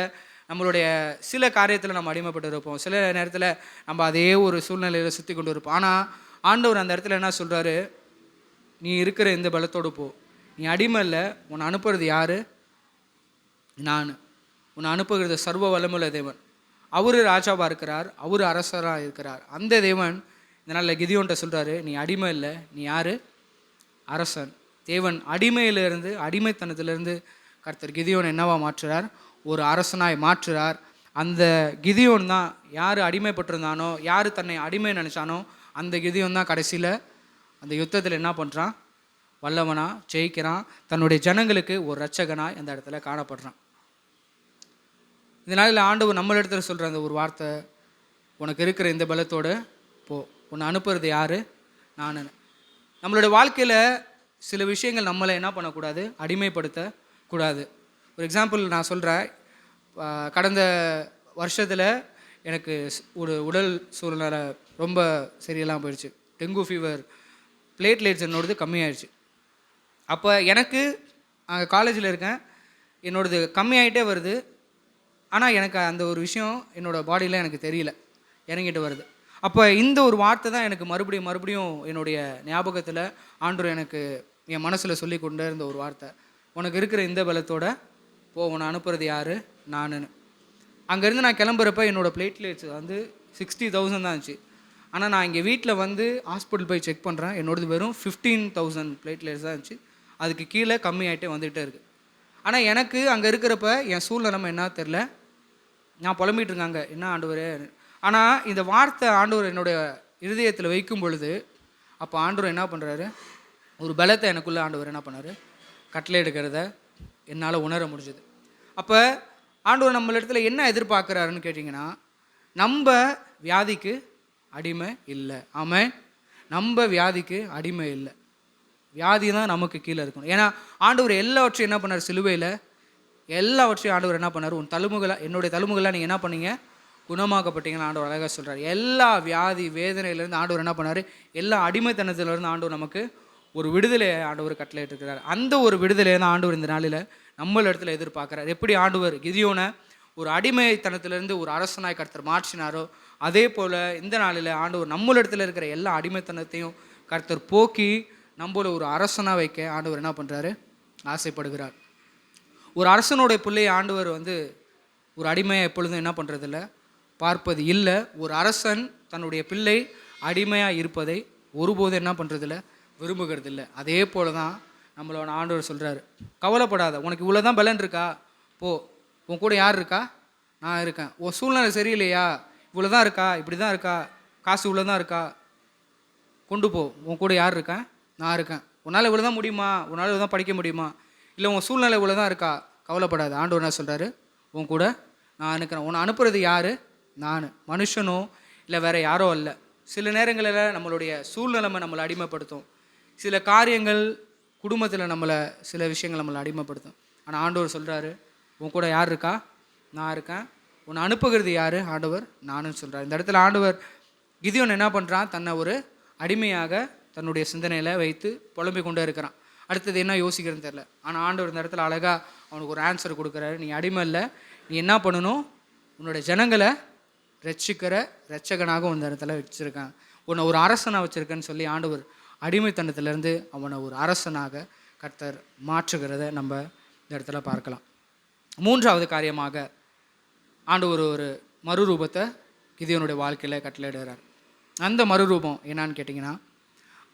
நம்மளுடைய சில காரியத்தில் நம்ம அடிமைப்பட்டு இருப்போம், சில நேரத்தில் நம்ம அதே ஒரு சூழ்நிலையில் சுற்றி கொண்டு இருப்போம். ஆனால் ஆண்டவர் அந்த இடத்துல என்ன சொல்கிறாரு, நீ இருக்கிற இந்த பலத்தோடு போ, நீ அடிமை இல்லை, உன்னை அனுப்புறது யார், நான். உன்னை அனுப்புகிறது சர்வ வல்லமுள்ள தேவன். அவர் ராஜாவாக இருக்கிறார், அவர் அரசராக இருக்கிறார். அந்த தேவன் இந்த நாளில் கிதியோன்ட்ட சொல்கிறாரு, நீ அடிமை இல்லை, நீ யார், அரசன். தேவன் அடிமையிலிருந்து, அடிமைத்தனத்திலிருந்து கர்த்தர் கிதியோன் என்னவா மாற்றுறார், ஒரு அரசனாய் மாற்றுறார். அந்த கிதியோன் தான் யார் அடிமைப்பட்டிருந்தானோ, யார் தன்னை அடிமை நினச்சானோ அந்த கிதியோன் தான் கடைசியில் அந்த யுத்தத்தில் என்ன பண்ணுறான், வல்லவனா ஜெயிக்கிறான். தன்னுடைய ஜனங்களுக்கு ஒரு இரட்சகனாய் அந்த இடத்துல காணப்படுறான். இதனால ஆண்டவர் நம்மளிடத்துல சொல்கிற அந்த ஒரு வார்த்தை, உனக்கு இருக்கிற இந்த பலத்தோடு போ, உன்னை அனுப்புறது யார், நான். நம்மளோட வாழ்க்கையில் சில விஷயங்கள் நம்மளை என்ன பண்ணக்கூடாது, அடிமைப்படுத்தக்கூடாது. ஒரு எக்ஸாம்பிள் நான் சொல்கிறேன். கடந்த வருஷத்தில் எனக்கு ஒரு உடல் சூழ்நிலை ரொம்ப சரியில்லாமல் போயிடுச்சு. டெங்கு ஃபீவர், பிளேட்லெட்ஸ் என்னோடது கம்மியாயிடுச்சு. அப்போ எனக்கு அங்கே காலேஜில் இருக்கேன், என்னோடது கம்மியாகிட்டே வருது. ஆனால் எனக்கு அந்த ஒரு விஷயம் என்னோடய பாடியில் எனக்கு தெரியல, இறங்கிட்டு வருது. அப்போ இந்த ஒரு வார்த்தை தான் எனக்கு மறுபடியும் என்னுடைய ஞாபகத்தில் ஆண்டவர் எனக்கு என் மனசில் சொல்லி கொண்டே இருந்த ஒரு வார்த்தை, உனக்கு இருக்கிற இந்த பலத்தோட போ, உன்னை அனுப்புறது யார், நானுன்னு. அங்கேருந்து நான் கிளம்புறப்ப என்னோடய பிளேட்லெட்ஸ் வந்து 60,000 தான் இருந்துச்சு. ஆனால் நான் இங்கே வீட்டில் வந்து ஹாஸ்பிட்டல் போய் செக் பண்ணுறேன், என்னோடது வெறும் 15,000 பிளேட்லெட்ஸ் தான் இருந்துச்சு. அதுக்கு கீழே கம்மியாகிட்டே வந்துகிட்டே இருக்குது. ஆனால் எனக்கு அங்கே இருக்கிறப்ப என் சூழ்நிலைமை என்ன தெரில, நான் புலம்பிகிட்டு இருக்காங்க, என்ன ஆண்டவரே. ஆனால் இந்த வார்த்தை ஆண்டவர் என்னுடைய இருதயத்தில் வைக்கும் பொழுது, அப்போ ஆண்டவர் என்ன பண்ணுறாரு, ஒரு பலத்தை எனக்குள்ளே ஆண்டவர் என்ன பண்ணார், கட்டளை எடுக்கிறத என்னால் உணர முடிஞ்சது. அப்போ ஆண்டவர் நம்மளிடத்துல என்ன எதிர்பார்க்குறாருன்னு கேட்டிங்கன்னா, நம்ம வியாதிக்கு அடிமை இல்லை. ஆமாம், நம்ம வியாதிக்கு அடிமை இல்லை. வியாதி தான் நமக்கு கீழே இருக்கணும். ஏன்னா ஆண்டவர் எல்லாவற்றையும் என்ன பண்ணார், சிலுவையில் எல்லாவற்றையும் ஆண்டவர் என்ன பண்ணார், உன் தழும்புகளாக, என்னுடைய தழும்புகளாக நீங்கள் என்ன பண்ணீங்க, குணமாக்கப்பட்டீங்கன்னு ஆண்டவர் அழகாக சொல்கிறார். எல்லா வியாதி வேதனையிலேருந்து ஆண்டவர் என்ன பண்ணார், எல்லா அடிமைத்தனத்திலேருந்து ஆண்டவர் நமக்கு ஒரு விடுதலை ஆண்டவர் கட்டளையிட்டு இருக்கிறார். அந்த ஒரு விடுதலையை தான் ஆண்டவர் இந்த நாளில் நம்மள இடத்துல எதிர்பார்க்குறார். எப்படி ஆண்டவர் கிதியோனை ஒரு அடிமைத்தனத்திலேருந்து ஒரு அரசனாய் கர்த்தர் மாற்றினாரோ, அதே போல் இந்த நாளில் ஆண்டவர் நம்மள இடத்துல இருக்கிற எல்லா அடிமைத்தனத்தையும் கர்த்தர் போக்கி நம்மள ஒரு அரசனாக வைக்க ஆண்டவர் என்ன பண்ணுறாரு, ஆசைப்படுகிறார். ஒரு அரசனுடைய பிள்ளையை ஆண்டவர் வந்து ஒரு அடிமையை எப்பொழுதும் என்ன பண்ணுறதில்ல, பார்ப்பது இல்லை. ஒரு அரசன் தன்னுடைய பிள்ளை அடிமையாக இருப்பதை ஒருபோதும் என்ன பண்ணுறதில்ல, விரும்புகிறது இல்லை. அதே போல் தான் நம்மளோட ஆண்டவர் சொல்கிறாரு, கவலைப்படாத, உனக்கு இவ்வளோ தான் பலன் இருக்கா, போ, உன் கூட யார் இருக்கா, நான் இருக்கேன். உன் சூழ்நிலை சரியில்லையா, இவ்வளோ தான் இருக்கா, இப்படி தான் இருக்கா, காசு இவ்வளோ தான் இருக்கா, கொண்டு போ, உன் கூட யார் இருக்கேன், நான் இருக்கேன். உன்னால் இவ்வளோ தான் முடியுமா, உன்னால் இவ்வளோ தான் படிக்க முடியுமா, இல்லை உன் சூழ்நிலை இவ்வளோ தான் இருக்கா, கவலைப்படாது. ஆண்டவர் என்ன சொல்கிறாரு, உன் கூட நான் இருக்கிறேன். உன்னை அனுப்புறது யார், நான், மனுஷனோ இல்லை வேறு யாரோ அல்ல. சில நேரங்களில் நம்மளுடைய சூழ்நிலைமை நம்மளை அடிமைப்படுத்தும், சில காரியங்கள் குடும்பத்தில் சில விஷயங்கள் நம்மளை அடிமைப்படுத்தும். ஆனால் ஆண்டவர் சொல்கிறாரு, உன் கூட யார் இருக்கா, நான் இருக்கேன். உன்னை அனுப்புகிறது யார், ஆண்டவர், நானுன்னு சொல்கிறார். இந்த இடத்துல ஆண்டவர் கிதியோன் என்ன பண்ணுறான், தன்னை ஒரு அடிமையாக தன்னுடைய சிந்தனையில் வைத்து புலம்பிக் கொண்டே இருக்கிறான். அடுத்தது என்ன யோசிக்கிறதுன்னு தெரில. ஆனால் ஆண்டவர் இந்த இடத்துல அழகாக அவனுக்கு ஒரு ஆன்சர் கொடுக்குறாரு. நீ அடிமை இல்லை, நீ என்ன பண்ணணும், உன்னோட ஜனங்களை ரட்சிக்கிற ரட்சகனாக இந்த இடத்துல வச்சுருக்கேன், உன்னை ஒரு அரசனாக வச்சுருக்கேன்னு சொல்லி ஆண்டவர் அடிமைத்தனத்திலேருந்து அவனை ஒரு அரசனாக கர்த்தர் மாற்றுகிறத நம்ம இந்த இடத்துல பார்க்கலாம். மூன்றாவது காரியமாக ஆண்டவர் ஒரு மறுரூபத்தை கிதியோனுடைய வாழ்க்கையில் கட்டளையிடுகிறார். அந்த மறுரூபம் என்னான்னு கேட்டிங்கன்னா,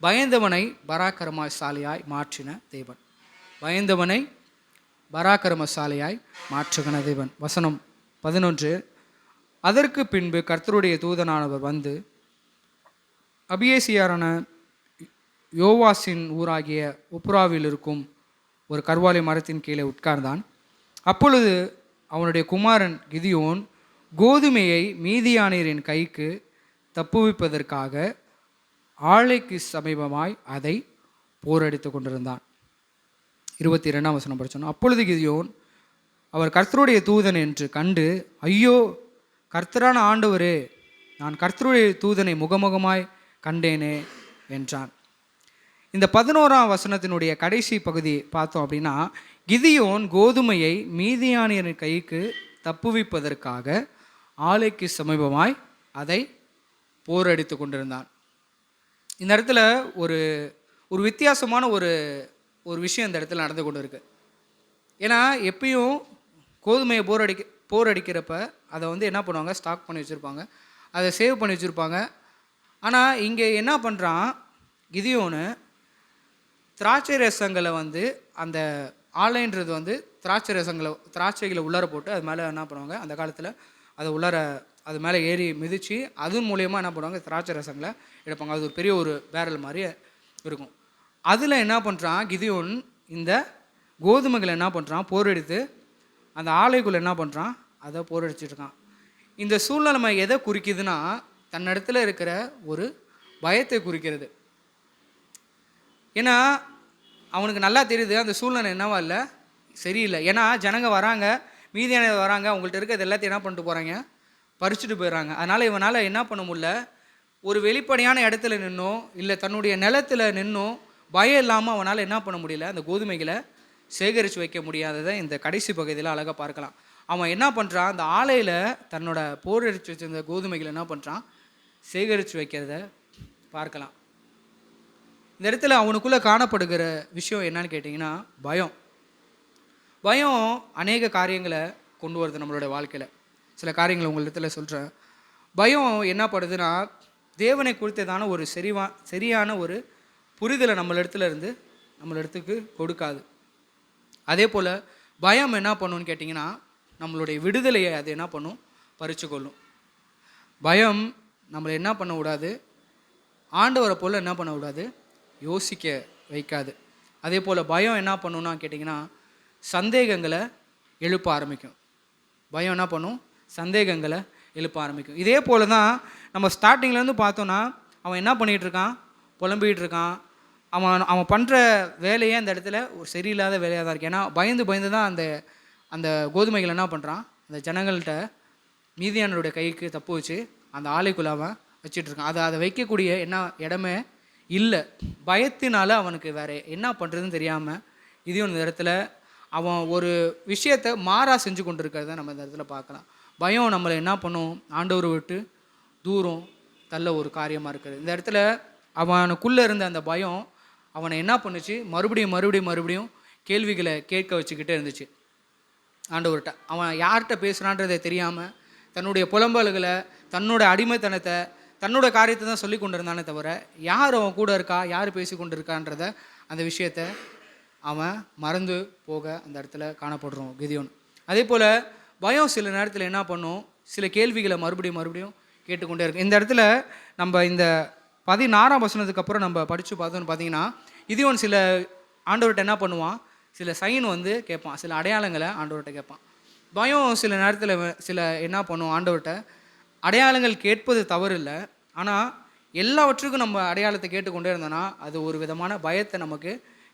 பயந்தவனை பராக்கிரமசாலியாய் மாற்றின தேவன். பயந்தவனை பராக்கிரமசாலியாய் மாற்றுகின தேவன். வசனம் 11. அதற்கு பின்பு கர்த்தருடைய தூதனானவர் வந்து அபியேசியாரான யோவாசின் ஊராகிய ஒப்ராவில் இருக்கும் ஒரு கர்வாலி மரத்தின் கீழே உட்கார்ந்தான். அப்பொழுது அவனுடைய குமாரன் கிதியோன் கோதுமையை மீதியானியரின் கைக்கு தப்புவிப்பதற்காக ஆலைக்கு சமீபமாய் அதை போரடித்து கொண்டிருந்தான். 22ஆம் வசனம் படித்தோம். அப்பொழுது கிதியோன் அவர் கர்த்தருடைய தூதன் என்று கண்டு, ஐயோ கர்த்தரான ஆண்டவரே, நான் கர்த்தருடைய தூதனை முகமுகமாய் கண்டேனே என்றான். இந்த 11ஆம் வசனத்தினுடைய கடைசி பகுதி பார்த்தோம் அப்படின்னா, கிதியோன் கோதுமையை மீதியானியரின் கைக்கு தப்புவிப்பதற்காக ஆலைக்கு சமீபமாய் அதை போரடித்து கொண்டிருந்தான். இந்த இடத்துல ஒரு ஒரு வித்தியாசமான ஒரு விஷயம் இந்த இடத்துல நடந்து கொண்டு இருக்கு. ஏன்னா எப்பயும் கோதுமையை போர் அடிக்கிறப்ப அதை வந்து என்ன பண்ணுவாங்க, ஸ்டாக் பண்ணி வச்சுருப்பாங்க, அதை சேவ் பண்ணி வச்சுருப்பாங்க. ஆனால் இங்கே என்ன பண்ணுறான் கிதியோனு, திராட்சை ரசங்களை வந்து அந்த ஆலைன்றது வந்து திராட்சைகளை உள்ளார போட்டு அது மேலே என்ன பண்ணுவாங்க, அந்த காலத்தில் அதை உள்ளார அது மேலே ஏறி மிதித்து அது மூலயமா என்ன பண்ணுவாங்க, திராட்சை ரசங்களை எடுப்பாங்க. அது ஒரு பெரிய ஒரு பேரல் மாதிரி இருக்கும். அதில் என்ன பண்ணுறான் கிதியோன், இந்த கோதுமைகளை என்ன பண்ணுறான், போர் எடுத்து அந்த ஆலைக்குள்ளே என்ன பண்ணுறான், அதை போர் அடிச்சிட்ருக்கான். இந்த சூழ்நிலைமை எதை குறிக்குதுன்னா, தன்னிடத்துல இருக்கிற ஒரு பயத்தை குறிக்கிறது. ஏன்னா அவனுக்கு நல்லா தெரியுது அந்த சூழ்நிலை என்னவா இல்லை, சரியில்லை. ஏன்னா ஜனங்க வராங்க, மீதியான வராங்க, அவங்கள்ட்ட இருக்கிறது எல்லாத்தையும் என்ன பண்ணிட்டு போகிறாங்க, பறிச்சுட்டு போயிடுறாங்க. அதனால் இவனால் என்ன பண்ண முடியல, ஒரு வெளிப்படையான இடத்துல நின்னோ இல்லை தன்னுடைய நிலத்தில் நின்னோ பயம் இல்லாமல் அவனால் என்ன பண்ண முடியல, அந்த கோதுமைகளை சேகரித்து வைக்க முடியாததை இந்த கடைசி பகுதியில் அழகாக பார்க்கலாம். அவன் என்ன பண்ணுறான், அந்த ஆலையில் தன்னோட போர் அடித்து வச்சிருந்த கோதுமைகளை என்ன பண்ணுறான், சேகரித்து வைக்கிறத பார்க்கலாம். இந்த இடத்துல அவனுக்குள்ளே காணப்படுகிற விஷயம் என்னன்னு கேட்டிங்கன்னா, பயம். பயம் அநேக காரியங்களை கொண்டு வருது நம்மளோட வாழ்க்கையில். சில காரியங்களை உங்களிடத்துல சொல்கிறேன். பயம் என்ன படுதுன்னா, தேவனை குறித்ததான ஒரு சரியான ஒரு புரிதலை நம்மளிடத்துக்கு கொடுக்காது. அதே போல் பயம் என்ன பண்ணுன்னு கேட்டிங்கன்னா, நம்மளுடைய விடுதலையை அது என்ன பண்ணும், பறித்து கொள்ளும். பயம் நம்மளை என்ன பண்ண விடாது, ஆண்டவரை போல் என்ன பண்ண விடாது, யோசிக்க வைக்காது. அதே போல் பயம் என்ன பண்ணுன்னா கேட்டிங்கன்னா, சந்தேகங்களை எழுப்ப ஆரம்பிக்கும். பயம் என்ன பண்ணும், சந்தேகங்களை எழுப்ப ஆரம்பிக்கும். இதே போல் தான் நம்ம ஸ்டார்டிங்லேருந்து பார்த்தோன்னா, அவன் என்ன பண்ணிகிட்டு இருக்கான், புலம்பிகிட்டு இருக்கான். அவன் பண்ணுற வேலையே அந்த இடத்துல ஒரு சரியில்லாத வேலையாக தான் இருக்குது. ஏன்னா பயந்து தான் அந்த கோதுமைகள் என்ன பண்ணுறான், அந்த ஜனங்கள்கிட்ட மீதியானருடைய கைக்கு தப்பு வச்சு அந்த ஆலைக்குள்ள அவன் வச்சிட்ருக்கான். அதை வைக்கக்கூடிய என்ன இடமே இல்லை. பயத்தினால அவனுக்கு வேறு என்ன பண்ணுறதுன்னு தெரியாமல் இதையும் இந்த இடத்துல அவன் ஒரு விஷயத்தை மாறாக செஞ்சு கொண்டு இருக்கிறத நம்ம இந்த இடத்துல பார்க்கலாம். பயம் நம்மளை என்ன பண்ணும், ஆண்டவரை விட்டு தூரம் தள்ள ஒரு காரியமாக இருக்குது. இந்த இடத்துல அவனுக்குள்ளே இருந்த அந்த பயம் அவனை என்ன பண்ணுச்சு, மறுபடியும் கேள்விகளை கேட்க வச்சுக்கிட்டே இருந்துச்சு ஆண்டவர்கிட்ட. அவன் யார்கிட்ட பேசுகிறான்றதை தெரியாமல் தன்னுடைய புலம்பல்களை, தன்னோட அடிமைத்தனத்தை, தன்னோட காரியத்தை தான் சொல்லி கொண்டு இருந்தானே தவிர, யார் அவன் கூட இருக்கா, யார் பேசி கொண்டு இருக்கான்றத அந்த விஷயத்தை அவன் மறந்து போக அந்த இடத்துல காணப்படுறோம் கிதியோன். அதே போல் பயம் சில நேரத்தில் என்ன பண்ணும், சில கேள்விகளை மறுபடியும் கேட்டுக்கொண்டே இருக்கும். இந்த இடத்துல நம்ம இந்த 16ஆம் வசனத்துக்கு அப்புறம் நம்ம படித்து பார்த்தோன்னு பார்த்தீங்கன்னா, கிதியோன் சில ஆண்டவர்கிட்ட என்ன பண்ணுவான், சில சைன் வந்து கேட்பான், சில அடையாளங்களை ஆண்டவர்கிட்ட கேட்பான். பயம் சில நேரத்தில் சில என்ன பண்ணும், ஆண்டவர்கிட்ட அடையாளங்கள் கேட்பது தவறு இல்லை, ஆனால் எல்லாவற்றுக்கும் நம்ம அடையாளத்தை கேட்டுக்கொண்டே இருந்தோன்னா அது ஒரு விதமான பயத்தை நமக்கு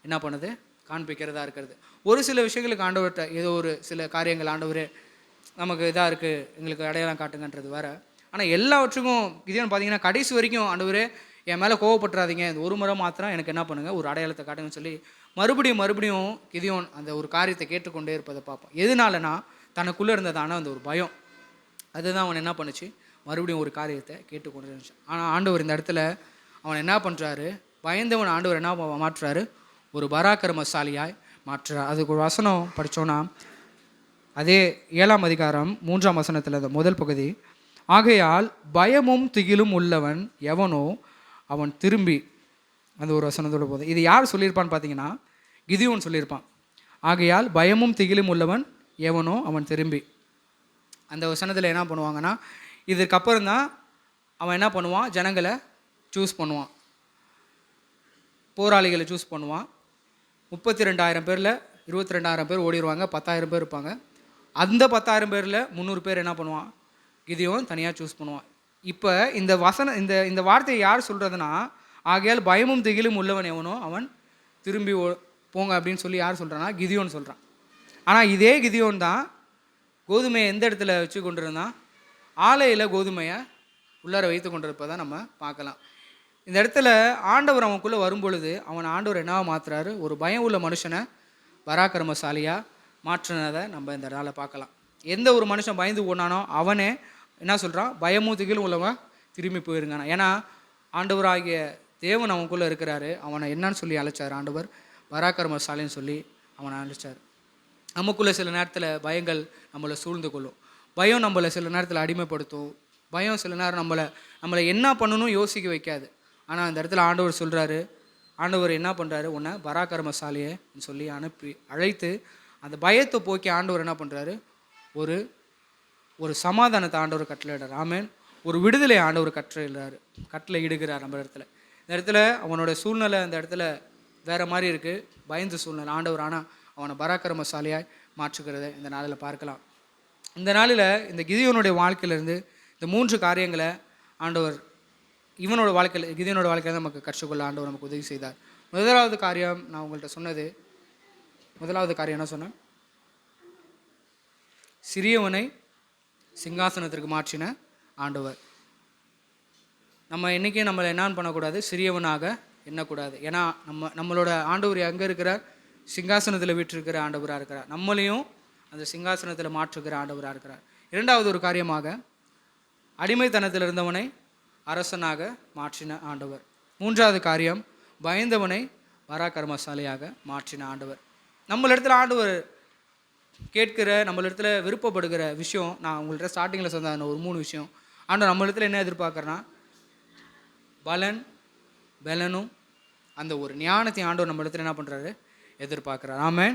என்ன பண்ணுது, காண்பிக்கிறதா இருக்கிறது. ஒரு சில விஷயங்களுக்கு ஆண்டவர்கிட்ட ஏதோ ஒரு சில காரியங்கள் ஆண்டவர் நமக்கு இதாக இருக்குது, எங்களுக்கு அடையாளம் காட்டுங்கன்றது வேறு. ஆனால் எல்லாவற்றுக்கும் கிதியோன் பார்த்தீங்கன்னா கடைசி வரைக்கும் ஆண்டவரே என் மேலே கோவப்பட்டுறாதீங்க, இந்த ஒரு முறை மாத்திரம் எனக்கு என்ன பண்ணுங்கள், ஒரு அடையாளத்தை காட்டுங்கன்னு சொல்லி மறுபடியும் மறுபடியும் கிதியோன் அந்த ஒரு காரியத்தை கேட்டுக்கொண்டே இருப்பதை பார்ப்போம். எதனாலனா தனக்குள்ளே இருந்ததான அந்த ஒரு பயம், அதுதான் அவன் என்ன பண்ணுச்சு, மறுபடியும் ஒரு காரியத்தை கேட்டுக்கொண்டு இருந்துச்சு. ஆனால் ஆண்டவர் இந்த இடத்துல அவன் என்ன பண்ணுறாரு, பயந்தவன் ஆண்டவர் என்ன மாற்றுறாரு, ஒரு பராக்கிரமசாலியாய் மாற்றுறார். அதுக்கு ஒரு வசனம் படித்தோன்னா, அதே 7ஆம் அதிகாரம் 3ஆம் வசனத்தில் அந்த முதல் பகுதி, ஆகையால் பயமும் திகிலும் உள்ளவன் எவனோ அவன் திரும்பி, அந்த ஒரு வசனத்தோட போது இது யார் சொல்லியிருப்பான்னு பார்த்தீங்கன்னா கிதியோன் சொல்லியிருப்பான். ஆகையால் பயமும் திகிலும் உள்ளவன் எவனோ அவன் திரும்பி. அந்த வசனத்தில் என்ன பண்ணுவாங்கன்னா, இதற்கப்புறம் தான் அவன் என்ன பண்ணுவான், ஜனங்களை சூஸ் பண்ணுவான், போராளிகளை சூஸ் பண்ணுவான். 32,000 பேரில் 22,000 பேர் ஓடிடுவாங்க, 10,000 பேர் இருப்பாங்க. அந்த 10,000 பேரில் 300 பேர் என்ன பண்ணுவான், கிதியோன் தனியாக சூஸ் பண்ணுவான். இப்போ இந்த வசனம் இந்த வார்த்தையை யார் சொல்கிறதுனா, ஆகையால் பயமும் திகிலும் உள்ளவன் எவனோ அவன் திரும்பி போங்க அப்படின்னு சொல்லி யார் சொல்கிறான்னா, கிதியோன் சொல்கிறான். ஆனால் இதே கிதியோன் தான் கோதுமையை எந்த இடத்துல வச்சு கொண்டு இருந்தான், ஆலையில் கோதுமையை உள்ளார வைத்து கொண்டிருப்பதை நம்ம பார்க்கலாம். இந்த இடத்துல ஆண்டவர் அவனுக்குள்ளே வரும்பொழுது அவன் ஆண்டவர் என்னவா மாற்றுறாரு, ஒரு பயம் உள்ள மனுஷனை பராக்கிரமசாலியாக மாற்றினதை நம்ம இந்த இடத்துல பார்க்கலாம். எந்த ஒரு மனுஷன் பயந்து ஓடினானோ அவனே என்ன சொல்கிறான், பயமும் திகிலும் உள்ளவன் திரும்பி போயிருங்கானா. ஏன்னா ஆண்டவராகிய தேவன் அவனுக்குள்ளே இருக்கிறாரு. அவனை என்னன்னு சொல்லி அழைச்சார், ஆண்டவர் பராக்கிரமசாலின்னு சொல்லி அவனை அழைச்சார். நமக்குள்ளே சில நேரத்தில் பயங்கள் நம்மளை சூழ்ந்து கொள்ளும். பயம் நம்மளை சில நேரத்தில் அடிமைப்படுத்தும். பயம் சில நேரம் நம்மளை என்ன பண்ணணும் யோசிக்க வைக்காது. ஆனால் அந்த இடத்துல ஆண்டவர் சொல்கிறாரு, ஆண்டவர் என்ன பண்ணுறாரு, உன்னை பராக்கிரமசாலியை சொல்லி அழைத்து அந்த பயத்தை போக்கி ஆண்டவர் என்ன பண்ணுறாரு, ஒரு சமாதானத்தை ஆண்டவர் கட்டளையிடுறார். ஆமேன். ஒரு விடுதலை ஆண்டவர் கட்டளை இடுகிறார் நம்ம இடத்துல. இந்த இடத்துல அவனோட சூழ்நிலை அந்த இடத்துல வேறு மாதிரி இருக்குது, பயந்த சூழ்நிலை. ஆண்டவர் ஆனால் அவனை பராக்கிரமசாலியாய் மாற்றுகிறத இந்த நாளில் பார்க்கலாம். இந்த நாளில் இந்த கிதியோனுடைய வாழ்க்கையிலேருந்து இந்த 3 காரியங்களை ஆண்டவர் இவனோட வாழ்க்கையில், கிதியோனோட வாழ்க்கையில் நமக்கு கற்றுக்கொள்ள ஆண்டவர் நமக்கு உதவி செய்தார். முதலாவது காரியம் நான் உங்கள்கிட்ட சொன்னது, முதலாவது காரியம் என்ன சொன்னேன், சிறியவனை சிங்காசனத்திற்கு மாற்றின ஆண்டவர். நம்ம என்றைக்கும் நம்மளை என்னன்னு பண்ணக்கூடாது, சிறியவனாக எண்ணக்கூடாது. ஏன்னா நம்மளோட ஆண்டவர் எங்கே இருக்கிறார், சிங்காசனத்தில் வீற்றிருக்கிற ஆண்டவராக இருக்கிறார். நம்மளையும் அந்த சிங்காசனத்தில் மாற்றுகிற ஆண்டவராக இருக்கிறார். இரண்டாவது ஒரு காரியமாக அடிமைத்தனத்தில் இருந்தவனை அரசனாக மாற்றின ஆண்டவர். மூன்றாவது காரியம் பயந்தவனை பராக்கிரமசாலியாக மாற்றின ஆண்டவர். நம்மளிடத்துல ஆண்டவர் கேட்கிற, நம்மளிடத்துல விருப்பப்படுகிற விஷயம், நான் உங்கள்கிட்ட ஸ்டார்டிங்கில் சொன்ன ஒரு 3 விஷயம். ஆண்டவர் நம்மளிடத்துல என்ன எதிர்பார்க்குறேன்னா, பலனும் அந்த ஒரு ஞானத்தையும் ஆண்டவர் நம்ம இடத்துல என்ன பண்ணுறாரு, எதிர்பார்க்குறார். ஆமென்.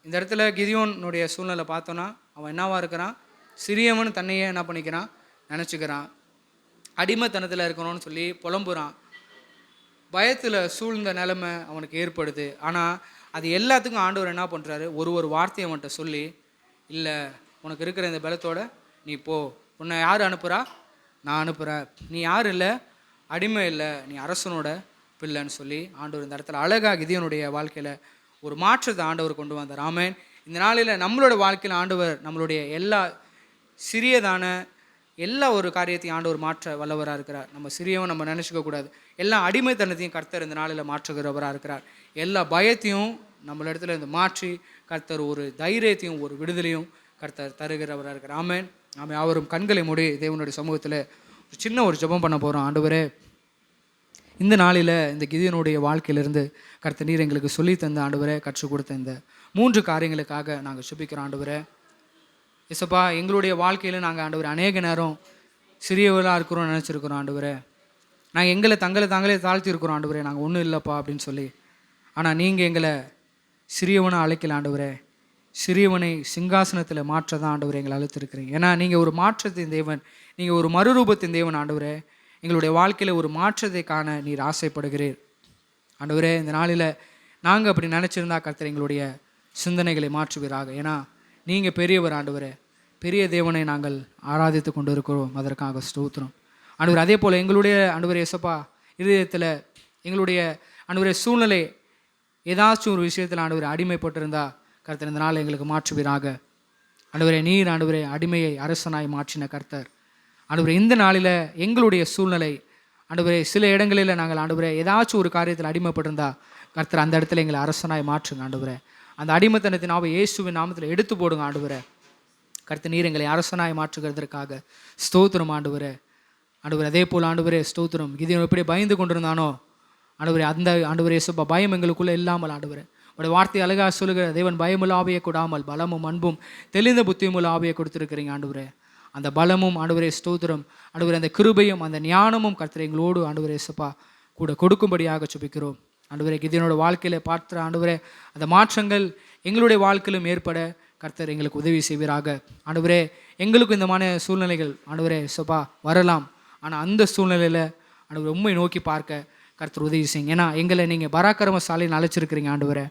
இந்த இடத்துல கிதியோனுடைய சூழ்நிலை பார்த்தோன்னா, அவன் என்னவா இருக்கிறான், சிறியவன் தன்னையே என்ன பண்ணிக்கிறான், நினச்சிக்கிறான். அடிமைத்தனத்தில் இருக்கணும்னு சொல்லி புலம்புறான். பயத்தில் சூழ்ந்த நிலைமை அவனுக்கு ஏற்படுது. ஆனால் அது எல்லாத்துக்கும் ஆண்டவர் என்ன பண்ணுறாரு, ஒரு வார்த்தையை அவன்கிட்ட சொல்லி, இல்லை உனக்கு இருக்கிற இந்த பலத்தோட நீ போ, உன்னை யார் அனுப்புகிறா, நான் அனுப்புகிறேன், நீ யார் இல்லை, அடிமை இல்லை, நீ அரசனோட பிள்ளைன்னு சொல்லி ஆண்டவர் இந்த இடத்துல அழகாக கிதியோனுடைய வாழ்க்கையில் ஒரு மாற்றத்தை ஆண்டவர் கொண்டு வந்தார். ஆமென். இந்த நாளில் நம்மளோட வாழ்க்கையில் ஆண்டவர் நம்மளுடைய எல்லா சிறியதான எல்லா ஒரு காரியத்தையும் ஆண்டவர் மாற்ற வல்லவராக இருக்கிறார். நம்ம சிறியவன் நம்ம நினச்சிக்க கூடாது. எல்லா அடிமைத்தனத்தையும் கர்த்தர் இந்த நாளில் மாற்றுகிறவராக இருக்கிறார். எல்லா பயத்தையும் நம்மள இடத்துல இருந்து மாற்றி கர்த்தர் ஒரு தைரியத்தையும் ஒரு விடுதலையும் கர்த்தர் தருகிறவராக இருக்கிறார். ஆமென். ஆமென். அவரும் கண்களை மூடி தேவனுடைய சமூகத்தில் ஒரு சின்ன ஒரு ஜெபம் பண்ண போகிறோம். ஆண்டவரே, இந்த நாளில் இந்த கிதியோனுடைய வாழ்க்கையிலிருந்து கர்த்தர் நீர் எங்களுக்கு சொல்லி தந்த ஆண்டவரே, கற்றுக் கொடுத்த இந்த 3 காரியங்களுக்காக நாங்கள் சுபிக்கிறோம். ஆண்டவரே இசப்பா, எங்களுடைய வாழ்க்கையில் நாங்கள் ஆண்டவர் அநேக நேரம் சிறியவர்களாக இருக்கிறோம் நினச்சிருக்கிறோம். ஆண்டவரே, நாங்கள் தாங்களே தாழ்த்தி இருக்கிறோம். ஆண்டவரே, நாங்கள் ஒன்றும் இல்லைப்பா அப்படின்னு சொல்லி. ஆனால் நீங்கள் எங்களை சிறியவனை அழைக்கல. ஆண்டவரே, சிறியவனை சிங்காசனத்தில் மாற்ற தான் ஆண்டவரே எங்களை அழைத்திருக்கிறீங்க. ஏன்னா நீங்கள் ஒரு மாற்றத்தின் தேவன், நீங்கள் ஒரு மறுரூபத்தின் தேவன். ஆண்டவரே, எங்களுடைய வாழ்க்கையில் ஒரு மாற்றத்தை காண நீர் ஆசைப்படுகிறீர். ஆண்டவரே, இந்த நாளில் நாங்கள் அப்படி நினச்சிருந்தா கர்த்தர் எங்களுடைய சிந்தனைகளை மாற்றுவீராக. ஏன்னா நீங்கள் பெரியவர். ஆண்டவரே, பெரிய தேவனை நாங்கள் ஆராதித்து கொண்டு இருக்கிறோம். அதற்காக ஸ்தோத்திரம். ஆண்டவர், அதே போல் எங்களுடைய ஆண்டவரே இயேசுப்பா இதயத்தில் எங்களுடைய ஆண்டவரே சூழ்நிலை ஏதாச்சும் ஒரு விஷயத்தில் ஆண்டவரே அடிமைப்பட்டிருந்தா கர்த்தர் இந்த நாள் எங்களுக்கு மாற்றுவீராக. ஆண்டவரே, நீர் ஆண்டவரே அடிமையை அரசனாய் மாற்றின கர்த்தர். ஆண்டவரே, இந்த நாளில் எங்களுடைய சூழ்நிலை ஆண்டவரே சில இடங்களில் நாங்கள் ஆண்டவரே ஏதாச்சும் ஒரு காரியத்தில் அடிமைப்பட்டிருந்தா கர்த்தர் அந்த இடத்துல எங்களை அரசனாய் மாற்றுங்க ஆண்டவரே. அந்த அடிமைத்தனத்தின் நாவை இயேசுவின் நாமத்தில் எடுத்து போடுங்க ஆண்டவரே. கர்த்தர் நீர் எங்களை அரசனாய் மாற்றுகிறதற்காக ஸ்தோத்திரம் ஆண்டவரே. ஆண்டவரே அதே போல் ஆண்டவரே ஸ்தோத்திரம், கிதியோன் எப்படி பயந்து கொண்டிருந்தானோ ஆண்டவரே, அந்த ஆண்டவரே சுப்பா பயம் எங்களுக்குள்ளே இல்லாமல் ஆண்டவரே, உடைய வார்த்தை அழகாக சொல்லுகிற தேவன் பயமுள்ள ஆவியை கொடாமல் பலமும் அன்பும் தெளிந்த புத்தியுமுள்ள ஆவியை கொடுத்துருக்கிறீங்க ஆண்டவரே. அந்த பலமும் ஆண்டவரே ஸ்தோத்திரம் ஆண்டவரே, அந்த கிருபையும் அந்த ஞானமும் கர்த்தர் எங்களோடு ஆண்டவரே சுப்பா கூட கொடுக்கும்படியாக சுபிக்கிறோம் ஆண்டவரே. கிதியோனோட வாழ்க்கையில் பார்த்த ஆண்டவரே அந்த மாற்றங்கள் எங்களுடைய வாழ்க்கையிலும் ஏற்பட கர்த்தர் எங்களுக்கு உதவி செய்வீராக ஆண்டவரே. எங்களுக்கும் இந்த மாதிரி சூழ்நிலைகள் ஆண்டவரே சுப்பா வரலாம். ஆனால் அந்த சூழ்நிலையில் ஆண்டவரே உண்மை நோக்கி பார்க்க கர்த்தர் உதவி செய்யுங்க. ஏன்னா எங்களை நீங்கள் பராக்கிரமசாலின்னு அழைச்சிருக்கிறீங்க ஆண்டவரே.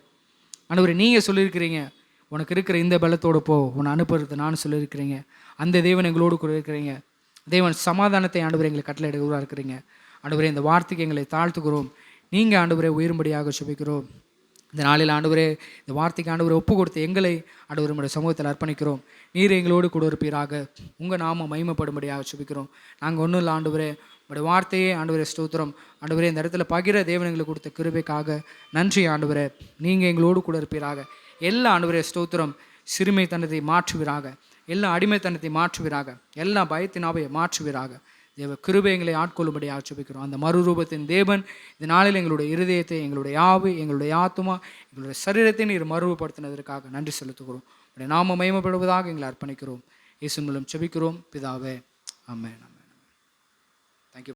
ஆண்டவரே நீங்கள் சொல்லியிருக்கிறீங்க, உனக்கு இருக்கிற இந்த பலத்தோடு போ, உன்னை அனுப்புறது நான் சொல்லியிருக்கிறீங்க. அந்த தேவன் எங்களோடு கூட இருக்கிறீங்க. தேவன் சமாதானத்தை ஆண்டவரே எங்களை கட்டளை எடுக்கிறா இருக்கிறீங்க ஆண்டவரே. இந்த வார்த்தைக்கு எங்களை தாழ்த்துக்கிறோம். நீங்கள் ஆண்டவரே உயரும்படியாக சுபிக்கிறோம். இந்த நாளில் ஆண்டவரே இந்த வார்த்தைக்கு ஆண்டவரை ஒப்பு கொடுத்து எங்களை ஆண்டவர் நம்முடைய சமூகத்தில் அர்ப்பணிக்கிறோம். நீர் எங்களோடு கூட இருப்பீராக. உங்கள் நாமம் மகிமைப்படும்படியாக சுபிக்கிறோம். நாங்கள் ஒன்றும் இல்லை ஆண்டவரே, உங்களுடைய வார்த்தையே ஆண்டவரே ஸ்தோத்திரம் ஆண்டவரே. இந்த இடத்துல பகிர தேவன் எங்களுக்கு கொடுத்த கிருபைக்காக நன்றி ஆண்டவரே. நீங்கள் எங்களோடு கூட இருப்பீராக. எல்லா ஆண்டவரே ஸ்தோத்திரம் சிறுமைத்தனத்தை மாற்றுவீராக, எல்லா அடிமைத்தனத்தை மாற்றுவீராக, எல்லா பயத்தினாவை மாற்றுவீராக. தேவ கிருபை எங்களை ஆட்கொள்ளும்படி ஆட்சேபிக்கிறோம். அந்த மறுரூபத்தின் தேவன் இந்த நாளில் எங்களுடைய இருதயத்தை, எங்களுடைய ஆவி, எங்களுடைய ஆத்துமா, எங்களுடைய சரீரத்தை நீர் மறுரூபப்படுத்தினதற்காக நன்றி செலுத்துகிறோம். நாம மகிமைப்படுவதாக எங்களை அர்ப்பணிக்கிறோம். இயேசுவின் மூலம் ஜெபிக்கிறோம் பிதாவே, ஆமென்.